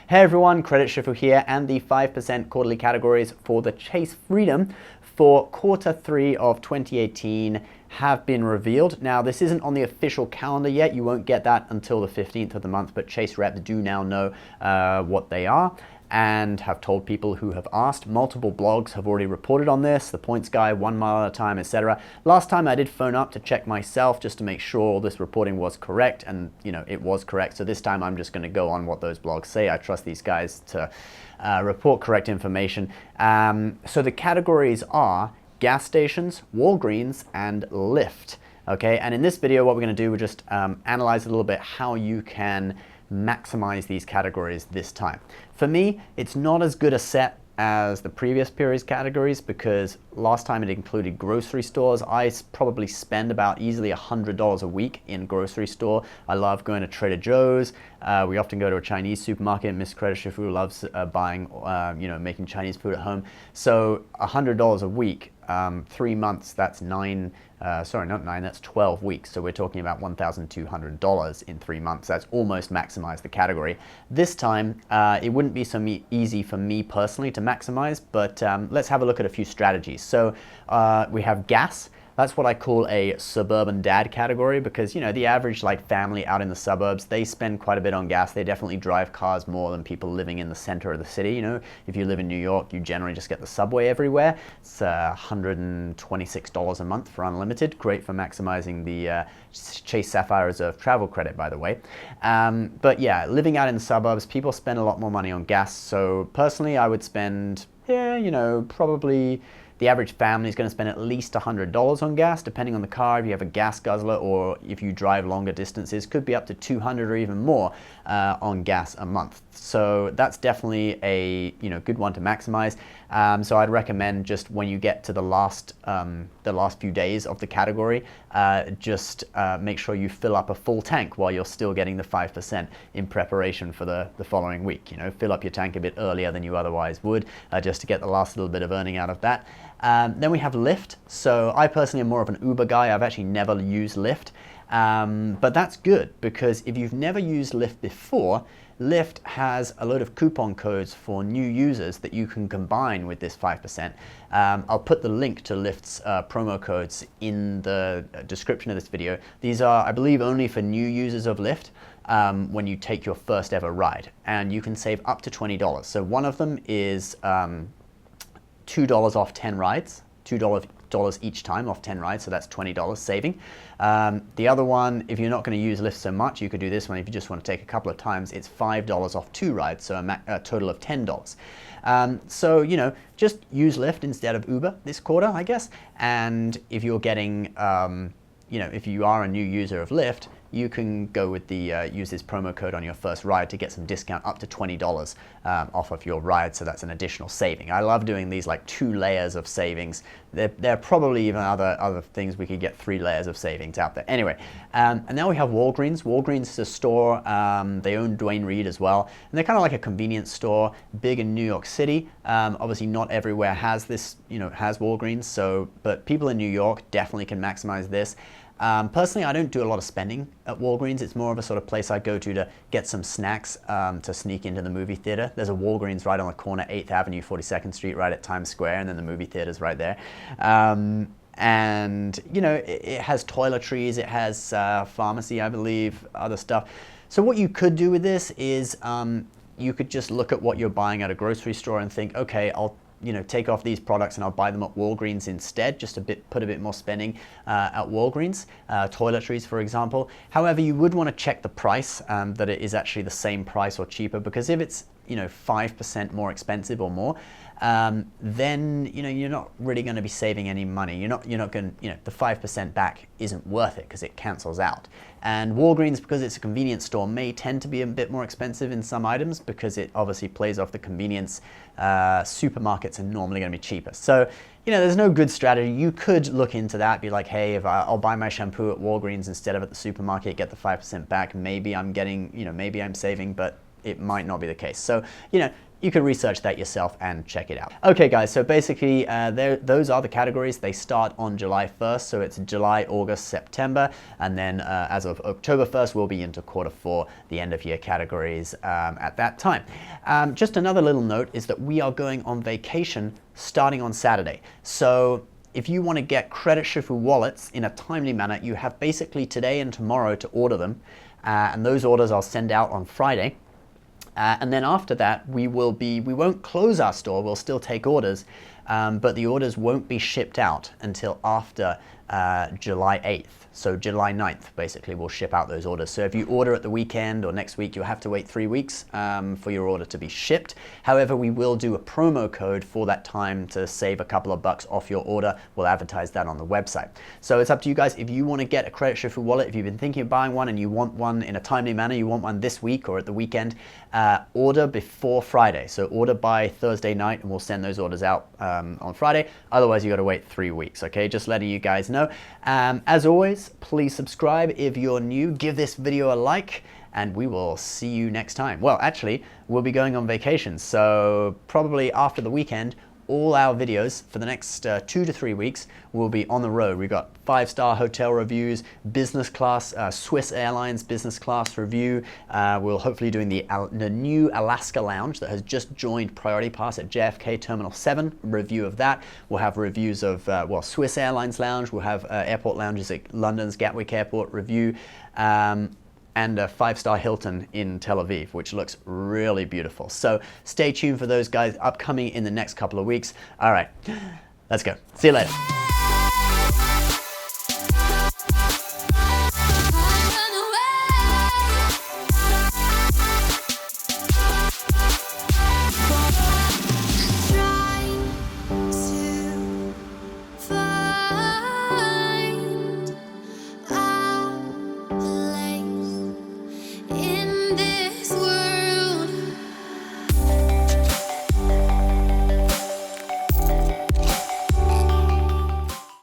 Hey everyone, Credit Shifu here, and the 5% quarterly categories for the Chase Freedom for quarter 3 of 2018 have been revealed. Now, this isn't on the official calendar yet. You won't get that until the 15th of the month, but Chase reps do now know what they are and have told people who have asked. Multiple blogs have already reported on this, the Points Guy, 1 Mile at a Time, etc. Last time I did phone up to check myself just to make sure all this reporting was correct, and it was correct. So this time I'm just going to go on what those blogs say. I trust these guys to report correct information. So the categories are gas stations, Walgreens, and Lyft. Okay, and in this video what we're going to do, we're just analyze a little bit how you can maximize these categories this time. For me, it's not as good a set as the previous period's categories because last time it included grocery stores. I probably spend about easily $100 a week in grocery store. I love going to Trader Joe's. We often go to a Chinese supermarket. Miss Credit Shifu loves buying, making Chinese food at home. So $100 a week, 3 months, that's that's 12 weeks. So we're talking about $1,200 in 3 months. That's almost maximized the category. This time, it wouldn't be so easy for me personally to maximize, but let's have a look at a few strategies. So we have gas. That's what I call a suburban dad category because, the average family out in the suburbs, they spend quite a bit on gas. They definitely drive cars more than people living in the center of the city. If you live in New York, you generally just get the subway everywhere. It's $126 a month for unlimited. Great for maximizing the Chase Sapphire Reserve travel credit, by the way. But yeah, living out in the suburbs, people spend a lot more money on gas. So personally, I would spend, probably the average family is going to spend at least $100 on gas, depending on the car. If you have a gas guzzler or if you drive longer distances, could be up to $200 or even more on gas a month. So that's definitely a good one to maximize. So I'd recommend just when you get to the last few days of the category, just make sure you fill up a full tank while you're still getting the 5% in preparation for the following week. Fill up your tank a bit earlier than you otherwise would, just to get the last little bit of earning out of that. Then we have Lyft. So I personally am more of an Uber guy. I've actually never used Lyft. But that's good because if you've never used Lyft before, Lyft has a load of coupon codes for new users that you can combine with this 5%. I'll put the link to Lyft's promo codes in the description of this video. These are, I believe, only for new users of Lyft when you take your first ever ride. And you can save up to $20. So one of them is $2 off 10 rides, $2 each time off 10 rides, so that's $20 saving. The other one, if you're not going to use Lyft so much, you could do this one. If you just want to take a couple of times, it's $5 off 2 rides, so a total of $10. So, just use Lyft instead of Uber this quarter, I guess. And if you're getting, if you are a new user of Lyft, you can go with the use this promo code on your first ride to get some discount up to $20 off of your ride. So that's an additional saving. I love doing these 2 layers of savings. There are probably even other things we could get 3 layers of savings out there. Anyway, and now we have Walgreens. Walgreens is a store. They own Duane Reade as well, and they're kind of like a convenience store, big in New York City. Obviously, not everywhere has this, has Walgreens. So, but people in New York definitely can maximize this. Personally, I don't do a lot of spending at Walgreens. It's more of a sort of place I go to get some snacks to sneak into the movie theater. There's a Walgreens right on the corner, 8th Avenue, 42nd Street, right at Times Square, and then the movie theater's right there. And, it has toiletries, it has pharmacy, I believe, other stuff. So what you could do with this is you could just look at what you're buying at a grocery store and think, okay, I'll take off these products and I'll buy them at Walgreens instead, just put a bit more spending at Walgreens, toiletries, for example. However, you would want to check the price, that it is actually the same price or cheaper, because if it's 5% more expensive or more, then you're not really going to be saving any money. You're not going the 5% back isn't worth it because it cancels out. And Walgreens, because it's a convenience store, may tend to be a bit more expensive in some items because it obviously plays off the convenience. Supermarkets are normally going to be cheaper. So there's no good strategy. You could look into that, be like, hey, if I'll buy my shampoo at Walgreens instead of at the supermarket, get the 5% back. Maybe I'm getting, maybe I'm saving, but it might not be the case. So, you can research that yourself and check it out. Okay guys, so basically those are the categories. They start on July 1st, so it's July, August, September, and then as of October 1st, we'll be into quarter 4, the end of year categories at that time. Just another little note is that we are going on vacation starting on Saturday. So if you want to get credit Shifu wallets in a timely manner, you have basically today and tomorrow to order them, and those orders I'll send out on Friday. And then after that, we won't close our store, we'll still take orders, but the orders won't be shipped out until after July 8th. So July 9th, basically, we'll ship out those orders. So if you order at the weekend or next week, you'll have to wait 3 weeks for your order to be shipped. However, we will do a promo code for that time to save a couple of bucks off your order. We'll advertise that on the website. So it's up to you guys. If you want to get a credit Shifu wallet, if you've been thinking of buying one and you want one in a timely manner, you want one this week or at the weekend, order before Friday. So order by Thursday night and we'll send those orders out on Friday. Otherwise, you got to wait 3 weeks, okay? Just letting you guys know. As always, please subscribe if you're new. Give this video a like, and we will see you next time. Well, actually, we'll be going on vacation, so probably after the weekend, all our videos for the next 2 to 3 weeks will be on the road. We've got 5-star hotel reviews, business class, Swiss Airlines business class review. We'll hopefully doing the new Alaska Lounge that has just joined Priority Pass at JFK Terminal 7, review of that. We'll have reviews of, well, Swiss Airlines Lounge. We'll have airport lounges at London's Gatwick Airport review. And a 5-star Hilton in Tel Aviv, which looks really beautiful. So stay tuned for those guys upcoming in the next couple of weeks. All right, let's go. See you later.